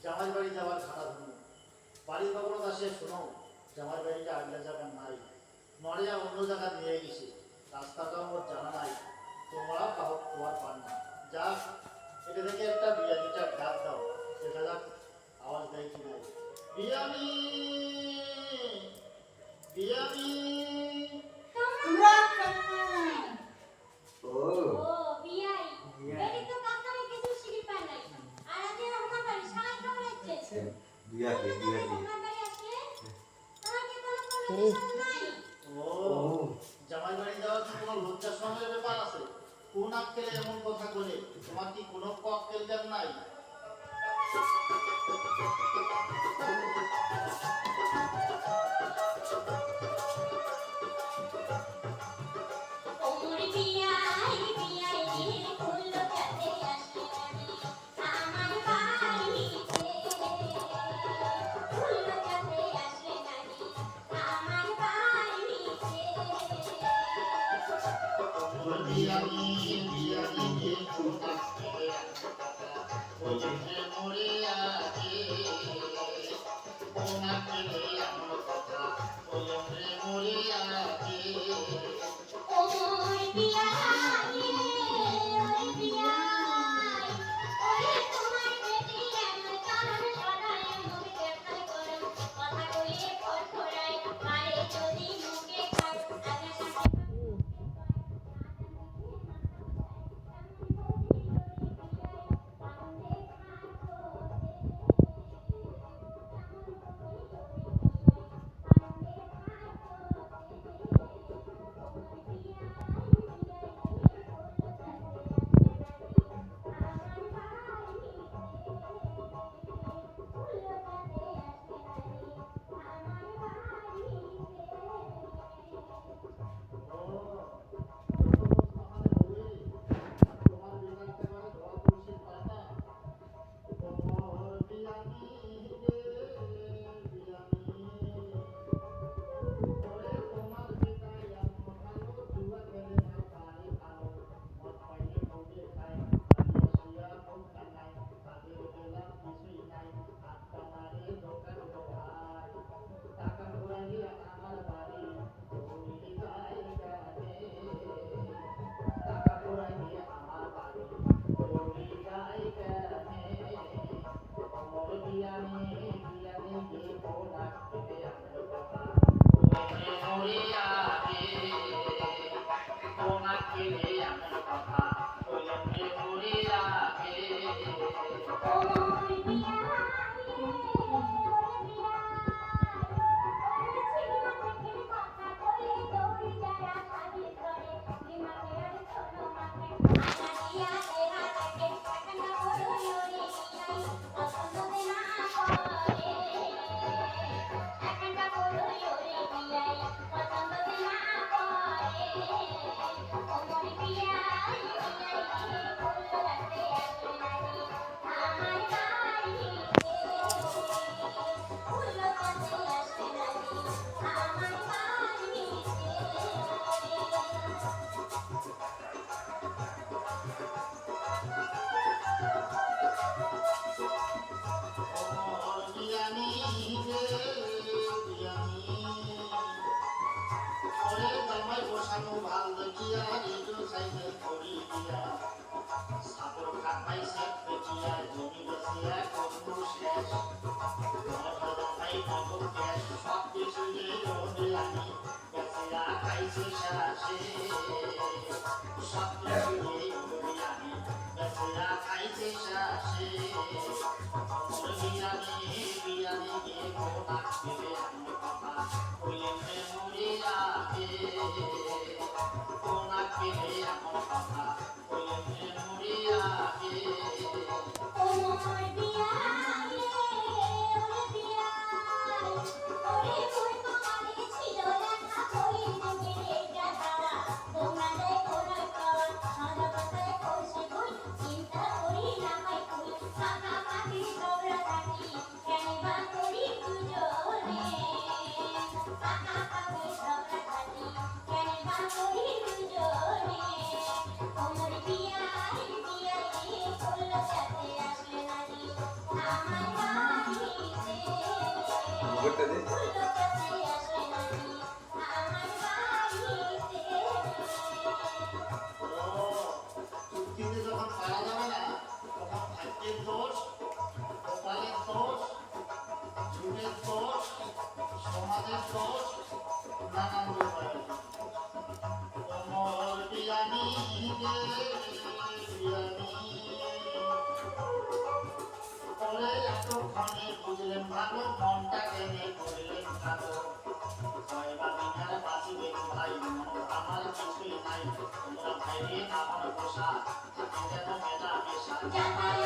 জামাই বাড়ি যাওয়ার খাড়া ধনু বাড়ির খবর আসে শোনো জামাই বাড়িটা আগলা জায়গা নাই নড়িয়া অন্য জায়গা নিয়ে গেছে রাস্তাটাও ওর জানা নাই তোমরা কাউ তোমার পান না যা এটা থেকে একটা বিরিয়ানিটা ডাক দাও দেখা যাক আওয়াজ দেয় কি নাই বিরিয়ানি বিরিয়ানি তোমরা ও ও বিয়াই এটি তো কাকারে কিছু শিখি পায় নাই আর আজ আমার বাড়ি সাই কামড়াচ্ছে বিয়া কে আমার বাড়ি আসলে তোমাকে কোনো কন্ডিশন নাই ও জামাই বাড়ি যাওয়ার কি কোনো লজ্জা শরমের ব্যাপার আছে কোন আক্কেলে এমন কথা বলে তোমার কি কোনো আক্কেল জ্ঞান নাই ওমর বিয়াই বিয়াই রে ফুল কাটে আসে আমার বাড়িতে ফুল কাটে আসে আমার বাড়িতে বিরিয়ানি বিরিয়ানি কে ছোটা ওই যে মরে আছে কোন আক্কেলে এমন কথা ওই যে মরে আছে ওমর বিয়াই ওরে বিয়াই ওরে তোমার বেটি এমন কারণ সদায় মুখে দেখাই করম কথা কইলে ফরফরাই মারে যদি মুখে খায় আগে সাথে ওমর বিয়াই ওরে বিয়াই ওরে ছিড়ি মাথা কইলে দৌড়ি যায় আশাদি করে দিমাগে আর শোনো মাকে আশা দিয়া দেহা থাকে কান্না করো ওরে বিয়াই পছন্দ দে না করে কান্না করো ওরে বিয়াই পছন্দ দে না করে ওমর বিয়াই বিয়াই ফুল কাটে আসে নাহি আমার বাড়িতে ফুল কাটে আসে নাহি আমার বাড়িতে বিরিয়ানি রে বিরিয়ানি ওরে জামাই বসানো ভাল দেখিয়া রেডিও সাইকেল করি দিয়া সাপর খাটাইছে পেটিয়া জমি বেচিয়া করলো শেষ ভাই নগর গ্যাস সব কিছু বিরিয়ানি বেচিয়া খাইছে শাসে সব কিছু বিরিয়ানি বেচিয়া খাইছে শাসে বিরিয়ানি বিরিয়ানি কে কোনা দিবে আমি কথা ওইলে মুড়ি আগে কোনা দিবে আমার কথা ওইলে মুড়ি আগে ওমর বিয়াই ওরে বিয়াই ওরে ফুল কমালে ছিল লেখা কই যুগে রেখা তারা তোমরা দেখো না কর কিছুই নাই তোমরা বাইরে না মনে বসা এটা তো মেয়েটা বেশা জামাই